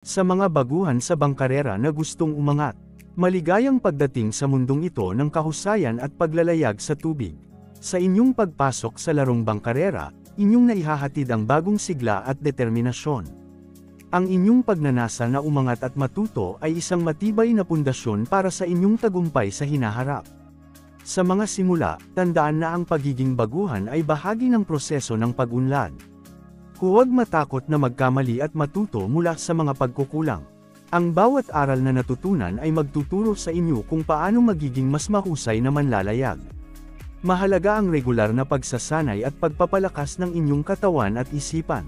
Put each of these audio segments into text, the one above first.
Sa mga baguhan sa bangkarera na gustong umangat, maligayang pagdating sa mundong ito ng kahusayan at paglalayag sa tubig. Sa inyong pagpasok sa larong bangkarera, inyong naihahatid ang bagong sigla at determinasyon. Ang inyong pagnanasa na umangat at matuto ay isang matibay na pundasyon para sa inyong tagumpay sa hinaharap. Sa mga simula, tandaan na ang pagiging baguhan ay bahagi ng proseso ng pag-unlad. Huwag matakot na magkamali at matuto mula sa mga pagkukulang. Ang bawat aral na natutunan ay magtuturo sa inyo kung paano magiging mas mahusay na manlalayag. Mahalaga ang regular na pagsasanay at pagpapalakas ng inyong katawan at isipan.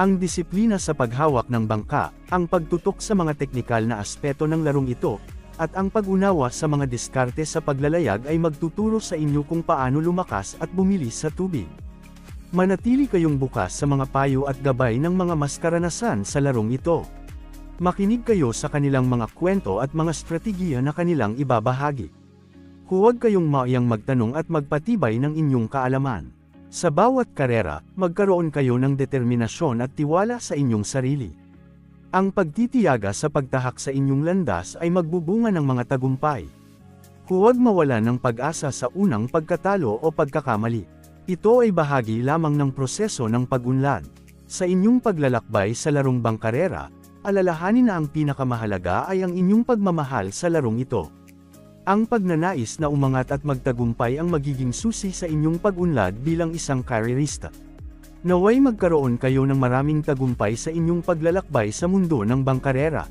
Ang disiplina sa paghawak ng bangka, ang pagtutok sa mga teknikal na aspeto ng larong ito, at ang pag-unawa sa mga diskarte sa paglalayag ay magtuturo sa inyo kung paano lumakas at bumilis sa tubig. Manatili kayong bukas sa mga payo at gabay ng mga mas karanasan sa larong ito. Makinig kayo sa kanilang mga kwento at mga strategiya na kanilang ibabahagi. Huwag kayong maiyang magtanong at magpatibay ng inyong kaalaman. Sa bawat karera, magkaroon kayo ng determinasyon at tiwala sa inyong sarili. Ang pagtitiyaga sa pagtahak sa inyong landas ay magbubunga ng mga tagumpay. Huwag mawala ng pag-asa sa unang pagkatalo o pagkakamali. Ito ay bahagi lamang ng proseso ng pag-unlad. Sa inyong paglalakbay sa larong bangkarera, alalahanin na ang pinakamahalaga ay ang inyong pagmamahal sa larong ito. Ang pagnanais na umangat at magtagumpay ang magiging susi sa inyong pag-unlad bilang isang karerista. Naway magkaroon kayo ng maraming tagumpay sa inyong paglalakbay sa mundo ng bangkarera.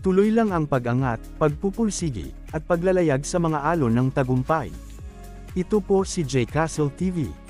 Tuloy lang ang pag-angat, pagpupursige, at paglalayag sa mga alon ng tagumpay. Ito po si J Castle TV.